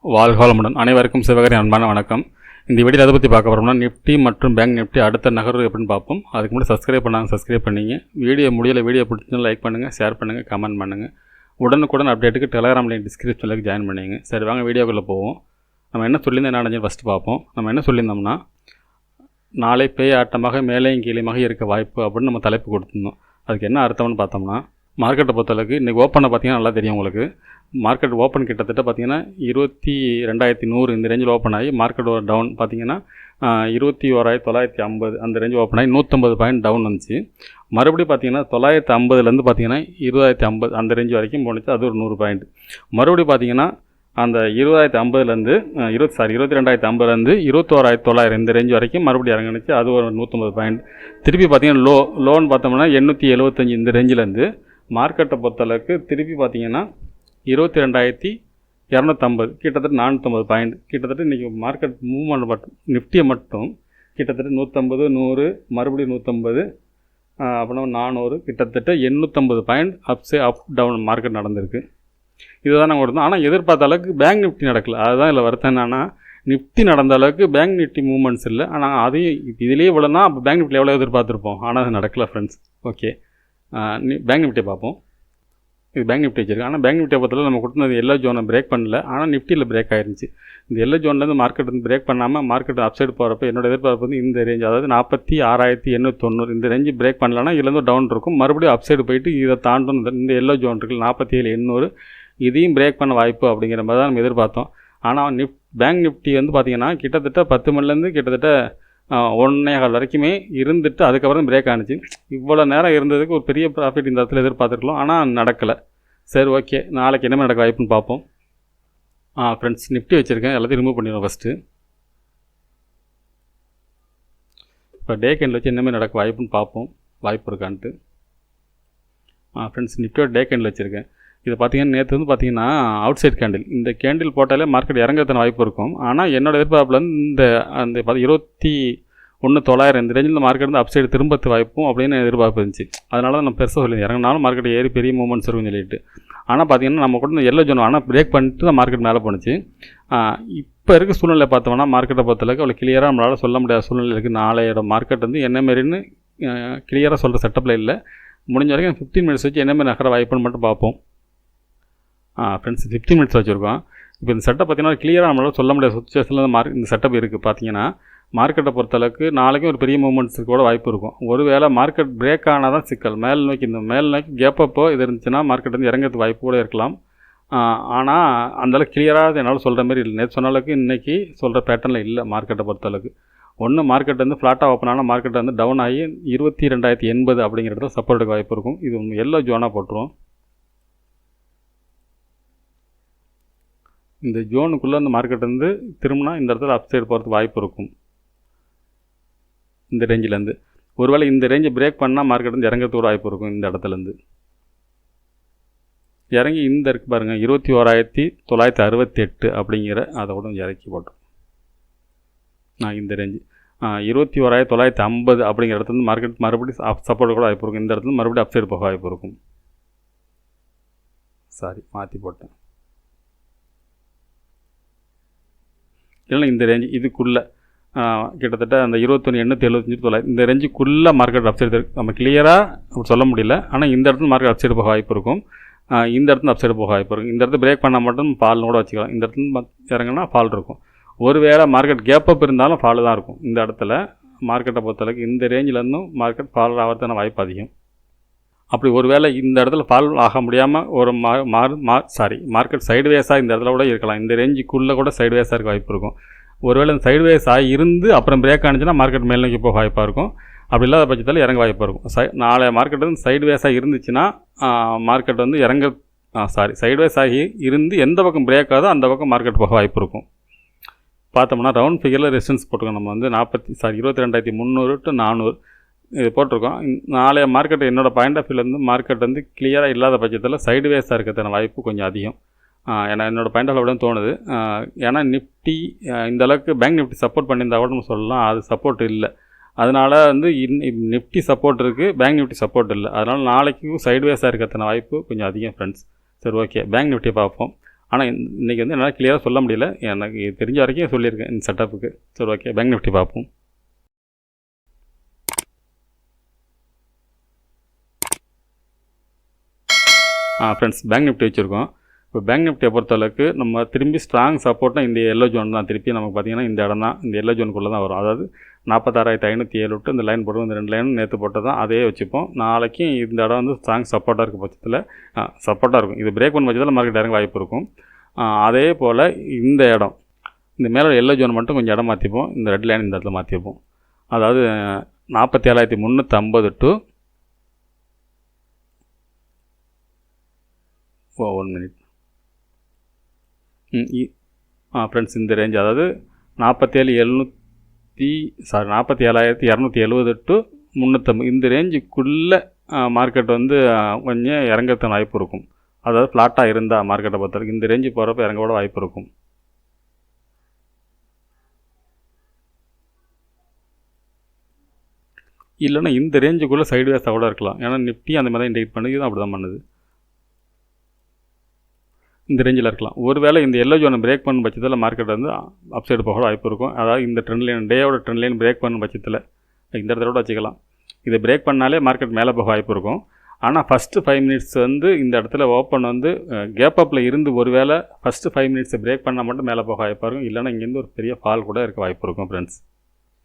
வாழ்க வளமுடன். அனைவருக்கும் சிவகரி அன்பான வணக்கம். இந்த வீடியோ அதை பற்றி பார்க்க போகிறோம்னா நிஃப்டி மற்றும் பேங்க் நிஃப்டி அடுத்த நகர்வு எப்படின்னு பார்ப்போம். அதுக்கு முன்னாடி சப்ஸ்கிரைப் பண்ணிங்க. வீடியோ பிடிச்சிருந்தால் லைக் பண்ணுங்கள், ஷேர் பண்ணுங்கள், கமெண்ட் பண்ணுங்கள். உடனுக்குடன் அப்டேட்டுக்கு டெலகிராம் லிங்க் டிஸ்கிரிப்ஷனில் ஜாயின் பண்ணிங்க. சரி, வாங்க வீடியோக்குள்ளே போவோம். நம்ம என்ன சொல்லியிருந்தோம், என்ன நடந்துச்சு ஃபஸ்ட்டு பார்ப்போம். நம்ம என்ன சொல்லியிருந்தோம்னா, நாளை பேய் ஆட்டமாக மேலேயும் கீழேயுமாக இருக்க வாய்ப்பு அப்படின்னு நம்ம தலைப்பு கொடுத்துருந்தோம். அதுக்கு என்ன அர்த்தம்னு பார்த்தோம்னா, மார்க்கெட்டை பொறுத்தளவுக்கு இன்றைக்கி ஓப்பனை பார்த்தீங்கன்னா நல்லா தெரியும் உங்களுக்கு. மார்க்கெட் ஓப்பன் கிட்டத்தட்ட பார்த்தீங்கன்னா 22,100 இந்த ரேஞ்சில் ஓப்பன் ஆகி மார்க்கெட் ஒரு டவுன் பார்த்தீங்கன்னா 21,950 அந்த ரேஞ்ச் ஓப்பன் ஆகி 150 பாயிண்ட் டவுன் வந்துச்சு. மறுபடியும் பார்த்தீங்கன்னா 950லேருந்து பார்த்தீங்கன்னா 20,050 அந்த ரேஞ்ச் வரைக்கும் போணுச்சு. அது ஒரு 100 பாயிண்ட். மறுபடியும் பார்த்தீங்கன்னா அந்த 20,050லேருந்து 22,050லேருந்து 21,900 இந்த ரேஞ்ச் வரைக்கும் மறுபடியும் இறங்குனுச்சு. அது ஒரு 150 பாயிண்ட். திருப்பி பார்த்தீங்கன்னா லோன் பார்த்தோம்னா 875 இந்த ரேஞ்சிலேருந்து மார்க்கெட்டை பொறுத்தளவுக்கு திருப்பி பார்த்தீங்கன்னா 22,250 கிட்டத்தட்ட 450 பாயிண்ட். கிட்டத்தட்ட இன்றைக்கி மார்க்கெட் மூவ்மெண்ட் மட்டும் நிஃப்டியை மட்டும் கிட்டத்தட்ட 150, 100 மறுபடியும் 150 அப்புறம் 400 கிட்டத்தட்ட 850 பாயிண்ட் அப் டவுன் மார்க்கெட் நடந்திருக்கு. இதுதான் நாங்கள் கொடுத்தோம். ஆனால் எதிர்பார்த்த அளவுக்கு பேங்க் நிஃப்டி நடக்கல. அதுதான் இதில் வருத்தம். என்னென்னா நிஃப்டி நடந்த அளவுக்கு பேங்க் நிஃப்டி மூவ்மெண்ட்ஸ் இல்லை. ஆனால் அதையும் இதுலேயே இவ்வளோனா அப்போ பேங்க் நிஃப்டி எவ்வளோ எதிர்பார்த்துருப்போம். ஆனால் அது நடக்கல ஃப்ரெண்ட்ஸ். ஓகே, பேங்க் நிஃப்டியை பார்ப்போம். இது பேங்க் நிஃப்டி வச்சிருக்கு. ஆனால் பேங்க் நிஃப்டியை பொறுத்தவரை நம்ம கொடுத்தது எல்லோ ஜோனை பிரேக் பண்ணல. ஆனால் நிஃப்டியில் பிரேக் ஆயிருந்துச்சு. இந்த எல்லோ ஜோன்லேருந்து மார்க்கெட் வந்து பிரேக் பண்ணாமல் மார்க்கெட் அப்சைடு போகிறப்ப என்னோட எதிர்பார்ப்பு வந்து இந்த ரேஞ்ச், அதாவது 46,890 இந்த ரேஞ்சு பிரேக் பண்ணலன்னா இதுலேருந்து டவுன் இருக்கும். மறுபடியும் அப்சைடு போயிட்டு இதை தாண்டும். இந்த எல்லோ ஜோன் இருக்குல்ல 47,800 இதையும் பிரேக் பண்ண வாய்ப்பு அப்படிங்கிற மாதிரி தான் நம்ம எதிர்பார்த்தோம். ஆனால் பேங்க் நிஃப்டி வந்து பார்த்திங்கன்னா கிட்டத்தட்ட 10 மணிலேருந்து கிட்டத்தட்ட 1.25 வரைக்குமே இருந்துட்டு அதுக்கப்புறம் பிரேக் ஆனிச்சு. இவ்வளோ நேரம் இருந்ததுக்கு ஒரு பெரிய ப்ராஃபிட் இந்த இடத்துல எதிர்பார்த்துருக்கலாம். ஆனால் நடக்கலை. சரி, ஓகே, நாளைக்கு என்ன நடக்க வாய்ப்புன்னு பார்ப்போம். ஃப்ரெண்ட்ஸ், நிஃப்டி வச்சுருக்கேன். எல்லாத்தையும் ரிமூவ் பண்ணிடுவோம் ஃபஸ்ட்டு. இப்போ டே கேண்டில் வச்சு என்ன மாதிரி நடக்க வாய்ப்புன்னு பார்ப்போம், வாய்ப்பு இருக்கான்ட்டு. ஃப்ரெண்ட்ஸ், நிஃப்டியோட டே கேண்டில் வச்சுருக்கேன். இது பார்த்திங்கன்னா நேற்று வந்து பார்த்திங்கன்னா அவுட் சைட் கேண்டில். இந்த கேண்டில் போட்டாலே மார்க்கெட் இறங்குறதுன வாய்ப்பு இருக்கும். ஆனால் என்னோடய எதிர்பார்ப்பில் வந்து அந்த 21,900 இந்த ரேஞ்சில் மார்க்கெட் வந்து அப்சைடு திரும்பத்து வாய்ப்பும் அப்படின்னு எதிர்பார்ப்பு இருந்துச்சு. அதனால தான் நான் பெருசாக சொல்லி இறங்கினாலும் மார்க்கெட் ஏறி பெரிய மூவ்மெண்ட்ஸ் இருக்குன்னு சொல்லிட்டு. ஆனால் பார்த்திங்கன்னா நம்ம கூட எல்லோ ஜோன் ஆனால் பிரேக் பண்ணிட்டு தான் மார்க்கெட் மேலே போணுச்சு. இப்போ இருக்க சூழ்நிலை பார்த்தோம்னா மார்க்கெட்டை பொறுத்தளவுக்கு அவ்வளோ கிளியராக நம்மளால் சொல்ல முடியாத சூழ்நிலை இருக்குது. நாளையோட மார்க்கெட் வந்து என்ன மாரின்னு கிளியராக சொல்கிற செட்டப்பில் இல்லை. முடிஞ்ச வரைக்கும் 15 மினிட்ஸ் வச்சு என்ன மாதிரி நகர வாய்ப்புன்னு மட்டும் பார்ப்போம். ஃப்ரெண்ட்ஸ், 15 மினிட்ஸ் வச்சுருக்கோம். இப்போ இந்த செட்டப் பார்த்திங்கன்னா கிளியராக நம்மளால் சொல்ல முடியாத சுச்சுவேஷனில் இந்த செட்டப் இருக்குது. பார்த்திங்கன்னா மார்க்கெட்டை பொறுத்தளவுக்கு நாளைக்கும் ஒரு பெரிய மூவ்மெண்ட்ஸுக்கு கூட வாய்ப்பு இருக்கும். ஒருவேளை மார்க்கெட் பிரேக் ஆனால் தான் சிக்கல். மேல் நோக்கி கேப்பப்போ இது இருந்துச்சுன்னா மார்க்கெட் வந்து இறங்கிறதுக்கு வாய்ப்பு கூட இருக்கலாம். ஆனால் அந்தளவுக்கு கிளியராக என்னால் சொல்கிற மாதிரி இல்லை. நேற்று சொன்ன அளவுக்கு இன்றைக்கி சொல்கிற பேட்டர்னில் இல்லை. மார்க்கெட்டை பொறுத்தளவுக்கு ஒன்று மார்க்கெட் வந்து ஃப்ளாட்டாக ஓப்பன் ஆனால் மார்க்கெட் வந்து டவுன் ஆகி 22,080 அப்படிங்கிறத சப்போர்ட்டுக்கு வாய்ப்பு இருக்கும். இது எல்லோ ஜோனாக போட்டுருவோம். இந்த ஜோனுக்குள்ளே அந்த மார்க்கெட் வந்து திரும்பினா இந்த இடத்துல அப்சைடு போகிறதுக்கு வாய்ப்பு இருக்கும். இந்த ரேஞ்சிலேருந்து ஒருவேளை இந்த ரேஞ்சை பிரேக் பண்ணால் மார்க்கெட் வந்து இறங்கிறதுக்கு வாய்ப்பு இருக்கும். இந்த இடத்துலேருந்து இறங்கி இந்த இருக்கு பாருங்கள் 21,968 அப்படிங்கிற அதோட இறக்கி போட்டோம். இந்த ரேஞ்சு 21,950 அப்படிங்கிற இடத்துல மார்க்கெட் மறுபடியும் சப்போர்ட் கூட வாய்ப்பு இருக்கும். இந்த இடத்துல மறுபடியும் அப்சைடு போக வாய்ப்பு இருக்கும். மாற்றி போட்டேன். இல்லைன்னா இந்த ரேஞ்சு இதுக்குள்ளே கிட்டத்தட்ட அந்த 21,875 இந்த ரேஞ்சுக்குள்ளே மார்க்கெட் அப்சைடு இருக்குது. நம்ம கிளியராக சொல்ல முடியல. ஆனால் இந்த இடத்துல மார்க்கெட் அப்சைடு போக வாய்ப்பு இருக்கும். இந்த இடத்துல அப்சைடு போக வாய்ப்பு இருக்கும். இந்த இடத்துல பிரேக் பண்ணால் மட்டும் ஃபால்னு கூட வச்சுக்கலாம். இந்த இடத்துல இறங்கினா ஃபால் இருக்கும். ஒருவேளை மார்க்கெட் கேப்பப் இருந்தாலும் ஃபால் தான் இருக்கும். இந்த இடத்துல மார்க்கெட்டை பொறுத்தளவுக்கு இந்த ரேஞ்சிலேருந்தும் மார்க்கெட் ஃபால் ஆகிறதுக்கான வாய்ப்பு அதிகம். அப்படி ஒருவேளை இந்த இடத்துல ஃபால் ஆக முடியாமல் ஒரு மார்க்கெட் சைடுவேஸாக இந்த இடத்துல கூட இருக்கலாம். இந்த ரேஞ்சுக்குள்ளே கூட சைடுவேஸாக இருக்க வாய்ப்பு இருக்கும். ஒருவேளை இந்த சைடுவேஸ் ஆகி இருந்து அப்புறம் பிரேக் ஆனிச்சுன்னா மார்க்கெட் மேல் நோக்கி போக வாய்ப்பாக இருக்கும். அப்படி இல்லாத பட்சத்தில் இறங்க வாய்ப்பாக இருக்கும். நாளை மார்க்கெட் வந்து சைடுவேஸாக இருந்துச்சுன்னா மார்க்கெட் வந்து சைடுவேஸ் ஆகி இருந்து எந்த பக்கம் பிரேக் ஆகுதோ அந்த பக்கம் மார்க்கெட் போக வாய்ப்பு இருக்கும். பார்த்தோம்னா ரவுண்ட் ஃபிகரில் ரெசிஸ்டன்ஸ் போட்டிருக்கோம். நம்ம வந்து 22,300 to 400 இது போட்டிருக்கோம். நாளைய மார்க்கெட் என்னோடய பாயிண்ட் ஆஃப் வியூலேருந்து மார்க்கெட் வந்து கிளியராக இல்லாத பட்சத்தில் சைடுவேஸாக இருக்கிறதுன வாய்ப்பு கொஞ்சம் அதிகம். ஏன்னா என்னோடய பாயிண்ட் ஆஃப் வியூ தான் தோணுது. ஏன்னா நிஃப்டி இந்த அளவுக்கு பேங்க் நிஃப்டி சப்போர்ட் பண்ணியிருந்தா கூட நம்ம சொல்லலாம். அது சப்போர்ட் இல்லை. அதனால் வந்து நிஃப்டி சப்போர்ட் இருக்குது, பேங்க் நிஃப்டி சப்போர்ட் இல்லை. அதனால் நாளைக்கு சைடுவேஸாக இருக்கிறதுன வாய்ப்பு கொஞ்சம் அதிகம் ஃப்ரெண்ட்ஸ். சரி, ஓகே, பேங்க் நிஃப்டியை பார்ப்போம். ஆனால் இன்றைக்கி வந்து என்னால் கிளியராக சொல்ல முடியல, எனக்கு தெரிஞ்ச வரைக்கும் சொல்லியிருக்கேன் இந்த செட்டப்புக்கு. சரி, ஓகே. பேங்க் நிஃப்டி பார்ப்போம். ஃப்ரெண்ட்ஸ், பேங்க் நிஃப்டி வச்சுருக்கோம். இப்போ பேங்க் நிஃப்டியை பொறுத்தளவுக்கு நம்ம திரும்பி ஸ்ட்ராங் சப்போர்ட்னா இந்த எல்லோ ஜோன் தான். திருப்பி நமக்கு பார்த்திங்கன்னா இந்த இடம் தான், இந்த எல்லோ ஜோனுக்குள்ளே தான் வரும். அதாவது 46,507 விட்டு இந்த லைன் போடுவோம். இந்த 2 லைனும் நேற்று போட்டு தான் அதே வச்சுப்போம். நாளைக்கு இந்த இடம் வந்து ஸ்ட்ராங் சப்போர்ட்டாக இருக்க பட்சத்தில் சப்போர்ட்டாக இருக்கும். இது பிரேக் பண்ண பட்சத்தில் மார்க்கெட் இறங்க வாய்ப்பு இருக்கும். அதே போல் இந்த இடம், இந்த மேலே எல்லோ ஜோன் மட்டும் கொஞ்சம் இடம் மாற்றிப்போம். இந்த ரெட் லைன் இந்த இடத்துல மாற்றிப்போம். அதாவது 47,350 டு 1 மினிட். ஃப்ரெண்ட்ஸ், இந்த ரேஞ்ச் அதாவது 47,270 டு 350 இந்த ரேஞ்சுக்குள்ளே மார்க்கெட் வந்து கொஞ்சம் இறங்கிறதுக்கு வாய்ப்பு இருக்கும். அதாவது ஃப்ளாட்டாக இருந்தால் மார்க்கெட்டை பொறுத்தவரைக்கும் இந்த ரேஞ்சு போகிறப்ப இறங்கோட வாய்ப்பு இருக்கும். இல்லைன்னா இந்த ரேஞ்சுக்குள்ளே சைடுவேஸாக கூட இருக்கலாம். ஏன்னா நிஃப்டி அந்த மாதிரி தான் இண்டிகேட் பண்ணுது, தான் அப்படி தான் பண்ணுது. இந்த ரேஞ்சில் இருக்கலாம். ஒருவேளை இந்த எல்லோ ஜோனை பிரேக் பண்ண பட்சத்தில் மார்க்கெட் வந்து அப்சைடு போக வாய்ப்பு இருக்கும். அதாவது இந்த ட்ரெண்ட் லைன், டேயோட ட்ரெண்ட் லைன் பிரேக் பண்ண பட்சத்தில் இந்த இடத்துல வச்சுக்கலாம். இதை பிரேக் பண்ணாலே மார்க்கெட் மேலே போக வாய்ப்பு இருக்கும். ஆனால் ஃபஸ்ட்டு 5 மினிட்ஸ் வந்து இந்த இடத்துல ஓப்பன் வந்து கேப் அப்பில் இருந்து ஒருவேளை ஃபஸ்ட்டு 5 மினிட்ஸை பிரேக் பண்ணால் மட்டும் மேலே போக வாய்ப்பாக இருக்கும். இல்லைனா இங்கேருந்து ஒரு பெரிய ஃபால் கூட இருக்க வாய்ப்பு இருக்கும் ஃப்ரெண்ட்ஸ்.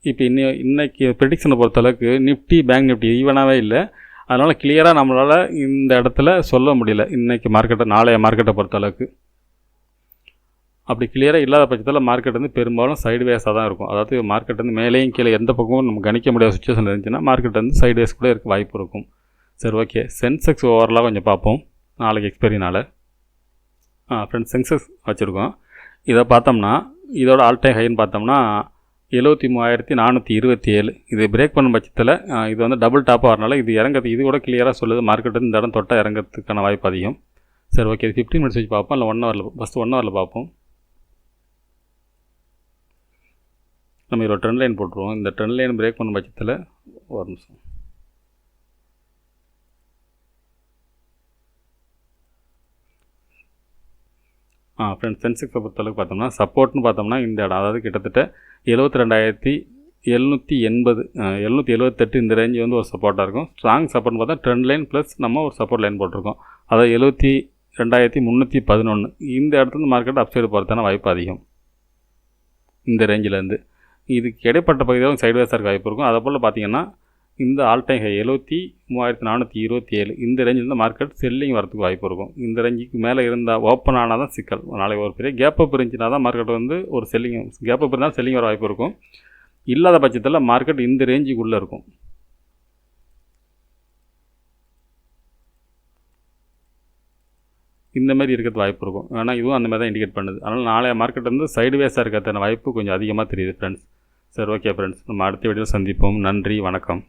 இப்போ இன்றைக்கி ப்ரெடிக்ஷனை பொறுத்தளவுக்கு நிஃப்டி, பேங்க் நிஃப்டி ஈவனாகவே இல்லை. அதனால் கிளியராக நம்மளால் இந்த இடத்துல சொல்ல முடியல இன்றைக்கி மார்க்கெட்டை, நாளைய மார்க்கெட்டை பொறுத்தளவுக்கு. அப்படி கிளியராக இல்லாத பட்சத்தில் மார்க்கெட் வந்து பெரும்பாலும் சைடுவேஸாக தான் இருக்கும். அதாவது மார்க்கெட் வந்து மேலேயும் கீழே எந்த பக்கமும் நம்ம கணிக்க முடியாத சுச்சுவேஷன் இருந்துச்சுன்னா மார்க்கெட் வந்து சைடுவேஸ் கூட இருக்க வாய்ப்பு இருக்கும். சரி, ஓகே. சென்செக்ஸ் ஓவரலாக கொஞ்சம் பார்ப்போம் நாளைக்கு எக்ஸ்பைரினால். ஃப்ரெண்ட்ஸ், சென்செக்ஸ் வச்சுருக்கோம். இதை பார்த்தோம்னா இதோட ஆல் டைம் ஹைன்னு பார்த்தோம்னா 73,427. இது பிரேக் பண்ணும் பட்சத்தில் இது வந்து டபுள் டாப்பாக வரனால இது இறங்கிறது, இது கூட கிளியராக சொல்லுது மார்க்கெட் இந்த இடம் தொட்டால் இறங்கிறதுக்கான வாய்ப்பு அதிகம். சரி, ஓகே. 15 மினிட்ஸ் வச்சு பார்ப்போம், இல்லை 1 ஹவரில். ஃபஸ்ட்டு 1 ஹவரில் பார்ப்போம். நம்ம இதோட ட்ரெண்ட் லைன் போட்டுருவோம். இந்த ட்ரெண்ட் லைன் பிரேக் பண்ணும் பட்சத்தில் ஒரு நிமிஷம். ஃப்ரெண்ட்ஸ், சென்செக்ஸை பொறுத்தளவுக்கு பார்த்தோம்னா சப்போர்ட்னு பார்த்தோம்னா இந்த இடம், அதாவது கிட்டத்தட்ட 72,780 778 இந்த ரேஞ்சு வந்து ஒரு சப்போர்ட்டாக இருக்கும். ஸ்ட்ராங் சப்போர்ட்னு பார்த்தா ட்ரெண்ட் லைன் ப்ளஸ் நம்ம ஒரு சப்போர்ட் லைன் போட்டிருக்கோம். அதாவது 72,311 இந்த இடத்துல மார்க்கெட் அப்சைடு போகிறதான வாய்ப்பு அதிகம். இந்த ரேஞ்சிலேருந்து இதுக்கு இடைப்பட்ட பகுதியாக சைடுவேஸாக இருக்க வாய்ப்பு இருக்கும். அதை போல் பார்த்தீங்கன்னா இந்த ஆல் டைம் ஹை 73,427 இந்த ரேஞ்சில் மார்க்கெட் செல்லிங் வரதுக்கு வாய்ப்பு இருக்கும். இந்த ரேஞ்சுக்கு மேலே இருந்தால் ஓப்பன் ஆனால் தான் சிக்கல். நாளைக்கு ஒரு பெரிய கேப் அப் இருந்துச்சுன்னா தான் மார்க்கெட் வந்து ஒரு செல்லிங், கேப் அப் இருந்தால் செல்லிங் வர வாய்ப்பு இருக்கும். இல்லாத பட்சத்தில் மார்க்கெட் இந்த ரேஞ்சுக்குள்ளே இருக்கும். இந்த மாதிரி இருக்கிறது வாய்ப்பு இருக்கும். ஆனால் இதுவும் அந்த மாதிரி தான் இண்டிகேட் பண்ணுது. அதனால் நாளைய மார்க்கெட் வந்து சைடுவேஸாக இருக்கிறதான வாய்ப்பு கொஞ்சம் அதிகமாக தெரியுது ஃப்ரெண்ட்ஸ். சரி, ஓகே ஃப்ரெண்ட்ஸ், நம்ம அடுத்த வீடியோவில் சந்திப்போம். நன்றி, வணக்கம்.